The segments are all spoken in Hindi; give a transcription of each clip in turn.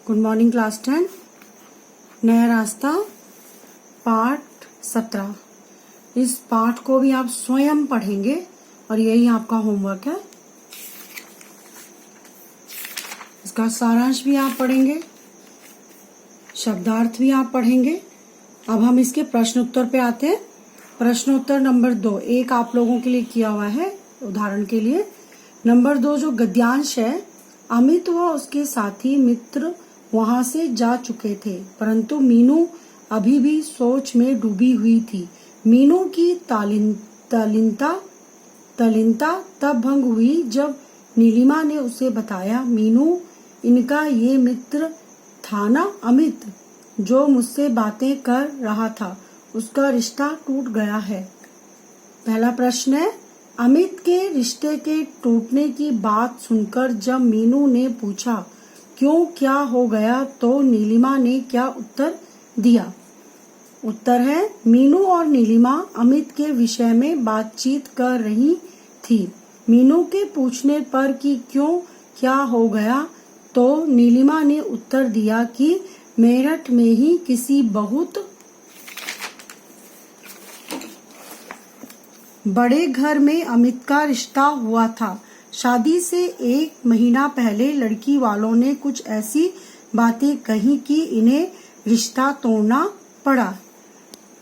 Good morning class 10। नया रास्ता पाठ 17। इस पाठ को भी आप स्वयं पढ़ेंगे और यही आपका होमवर्क है। इसका सारांश भी आप पढ़ेंगे, शब्दार्थ भी आप पढ़ेंगे। अब हम इसके प्रश्नोत्तर पे आते हैं। प्रश्नोत्तर नंबर 2 एक आप लोगों के लिए किया हुआ है उदाहरण के लिए। नंबर 2 जो गद्यांश है, अमित व उसके साथी मित्र वहां से जा चुके थे, परंतु मीनू अभी भी सोच में डूबी हुई थी। मीनू की तल्लीनता तब भंग हुई जब नीलिमा ने उसे बताया, मीनू इनका ये मित्र था ना अमित, जो मुझसे बातें कर रहा था, उसका रिश्ता टूट गया है। पहला प्रश्न है, अमित के रिश्ते के टूटने की बात सुनकर जब मीनू ने पूछा क्यों, क्या हो गया, तो नीलिमा ने क्या उत्तर दिया? उत्तर है, मीनू और नीलिमा अमित के विषय में बातचीत कर रही थी। मीनू के पूछने पर कि क्यों, क्या हो गया, तो नीलिमा ने उत्तर दिया कि मेरठ में ही किसी बहुत बड़े घर में अमित का रिश्ता हुआ था। शादी से 1 महीना पहले लड़की वालों ने कुछ ऐसी बातें कही कि इन्हें रिश्ता तोड़ना पड़ा।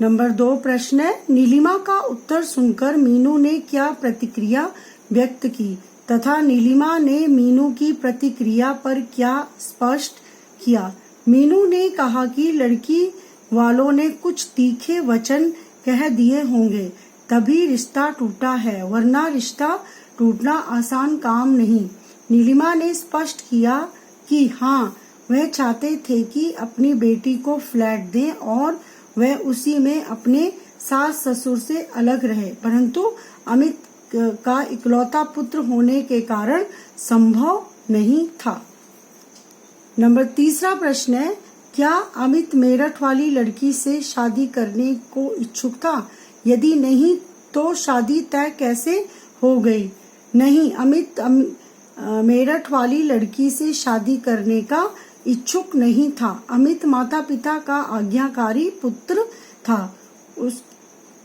नंबर 2 प्रश्न है, नीलिमा का उत्तर सुनकर मीनू ने क्या प्रतिक्रिया व्यक्त की तथा नीलिमा ने मीनू की प्रतिक्रिया पर क्या स्पष्ट किया? मीनू ने कहा कि लड़की वालों ने कुछ तीखे वचन कह दिए होंगे, तभी रिश्ता टूटा है, वरना रिश्ता टूटना आसान काम नहीं। नीलिमा ने स्पष्ट किया कि हाँ, वह चाहते थे कि अपनी बेटी को फ्लैट दें और वह उसी में अपने सास ससुर से अलग रहे, परंतु अमित का इकलौता पुत्र होने के कारण संभव नहीं था। नंबर 3 प्रश्न है, क्या अमित मेरठ वाली लड़की से शादी करने को इच्छुक था? यदि नहीं तो शादी तय कैसे हो गई? नहीं, अमित मेरठ वाली लड़की से शादी करने का इच्छुक नहीं था। अमित माता पिता का आज्ञाकारी पुत्र था।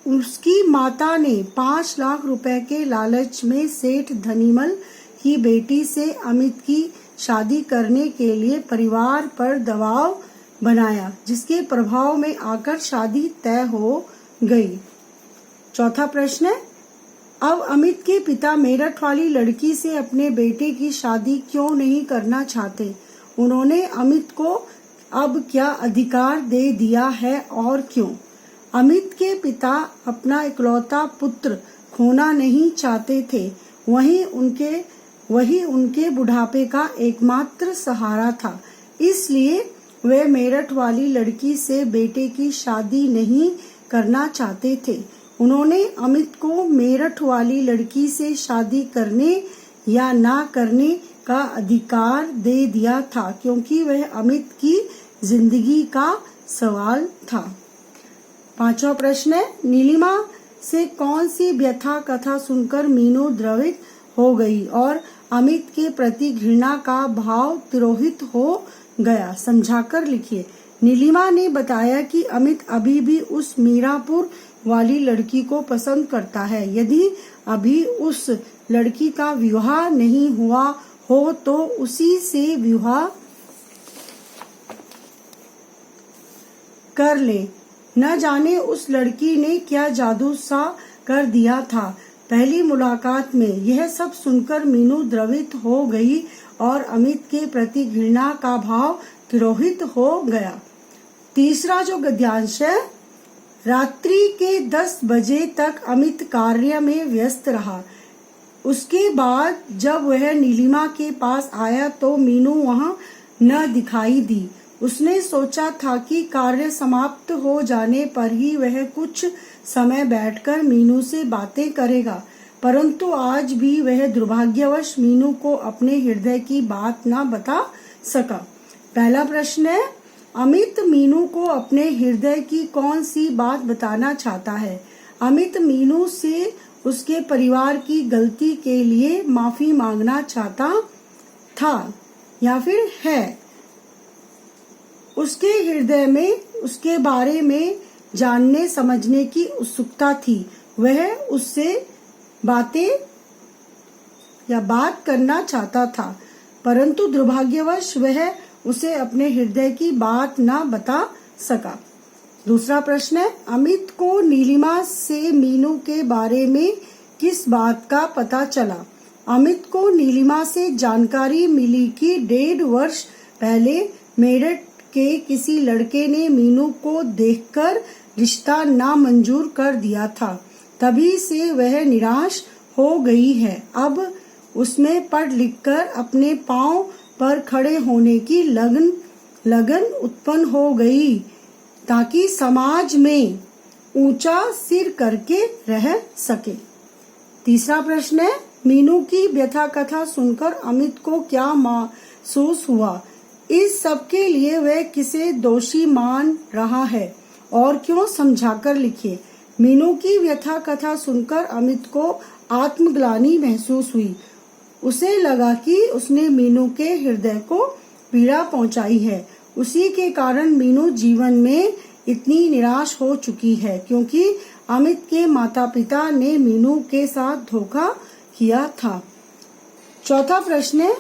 उसकी माता ने 5 लाख रुपए के लालच में सेठ धनीमल की बेटी से अमित की शादी करने के लिए परिवार पर दबाव बनाया, जिसके प्रभाव में आकर शादी तय हो गई। चौथा प्रश्न है, अब अमित के पिता मेरठ वाली लड़की से अपने बेटे की शादी क्यों नहीं करना चाहते? उन्होंने अमित को अब क्या अधिकार दे दिया है और क्यों? अमित के पिता अपना इकलौता पुत्र खोना नहीं चाहते थे, वही उनके बुढ़ापे का एकमात्र सहारा था, इसलिए वे मेरठ वाली लड़की से बेटे की शादी नहीं करना चाहते थे। उन्होंने अमित को मेरठ वाली लड़की से शादी करने या ना करने का अधिकार दे दिया था, क्योंकि वह अमित की जिंदगी का सवाल था। 5वां प्रश्न है, नीलिमा से कौन सी व्यथा कथा सुनकर मीनू द्रवित हो गई और अमित के प्रति घृणा का भाव तिरोहित हो गया? समझाकर लिखिए। नीलिमा ने बताया कि अमित अभी भी उस मीरापुर वाली लड़की को पसंद करता है। यदि अभी उस लड़की का विवाह नहीं हुआ हो तो उसी से विवाह कर ले। न जाने उस लड़की ने क्या जादू सा कर दिया था। पहली मुलाकात में यह सब सुनकर मीनू द्रवित हो गई और अमित के प्रति घृणा का भाव तिरोहित हो गया। 3 जो गद्यांश है, रात्रि के 10 बजे तक अमित कार्य में व्यस्त रहा। उसके बाद जब वह नीलिमा के पास आया तो मीनू वहां न दिखाई दी। उसने सोचा था कि कार्य समाप्त हो जाने पर ही वह कुछ समय बैठकर मीनू से बातें करेगा, परंतु आज भी वह दुर्भाग्यवश मीनू को अपने हृदय की बात न बता सका। पहला प्रश्न है, अमित मीनू को अपने हृदय की कौन सी बात बताना चाहता है? अमित मीनू से उसके परिवार की गलती के लिए माफी मांगना चाहता था या फिर है? उसके हृदय में उसके बारे में जानने समझने की उत्सुकता थी। वह उससे बात करना चाहता था, परंतु दुर्भाग्यवश वह उसे अपने हृदय की बात न बता सका। दूसरा प्रश्न है, अमित को नीलिमा से मीनू के बारे में किस बात का पता चला? अमित को नीलिमा से जानकारी मिली कि 1.5 वर्ष पहले मेरठ के किसी लड़के ने मीनू को देखकर रिश्ता नामंजूर कर दिया था। तभी से वह निराश हो गई है। अब उसमें पढ़ लिखकर अपने पांव पर खड़े होने की लगन उत्पन्न हो गई, ताकि समाज में ऊंचा सिर करके रह सके। तीसरा प्रश्न है, मीनू की व्यथा कथा सुनकर अमित को क्या महसूस हुआ? इस सब के लिए वह किसे दोषी मान रहा है और क्यों? समझाकर लिखिए। मीनू की व्यथा कथा सुनकर अमित को आत्मग्लानि महसूस हुई। उसे लगा कि उसने मीनू के हृदय को पीड़ा पहुंचाई है। उसी के कारण मीनू जीवन में इतनी निराश हो चुकी है, क्योंकि अमित के माता पिता ने मीनू के साथ धोखा किया था। चौथा प्रश्न है,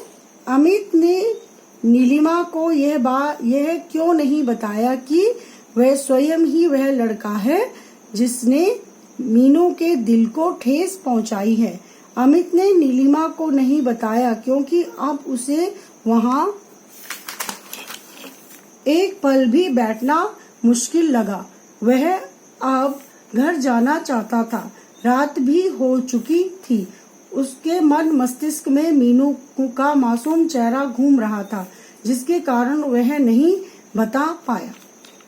अमित ने नीलिमा को यह क्यों नहीं बताया कि वह स्वयं ही वह लड़का है जिसने मीनू के दिल को ठेस पहुंचाई है? अमित ने नीलिमा को नहीं बताया क्योंकि अब उसे वहां एक पल भी बैठना मुश्किल लगा। वह अब घर जाना चाहता था। रात भी हो चुकी थी। उसके मन मस्तिष्क में मीनू का मासूम चेहरा घूम रहा था, जिसके कारण वह नहीं बता पाया।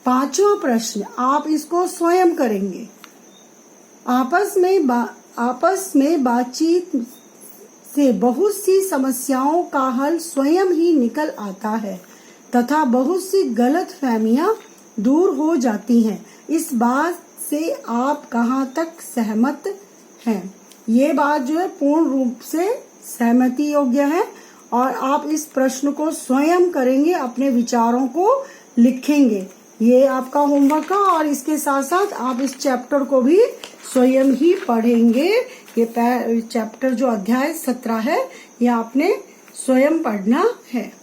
पांचवा प्रश्न, आप इसको स्वयं करेंगे। आपस में बातचीत से बहुत सी समस्याओं का हल स्वयं ही निकल आता है तथा बहुत सी गलतफहमियां दूर हो जाती हैं। इस बात से आप कहाँ तक सहमत हैं? ये बात जो है पूर्ण रूप से सहमति योग्य है और आप इस प्रश्न को स्वयं करेंगे, अपने विचारों को लिखेंगे। ये आपका होमवर्क है और इसके साथ साथ आप इस चैप्टर को भी स्वयं ही पढ़ेंगे। ये चैप्टर जो अध्याय 17 है, ये आपने स्वयं पढ़ना है।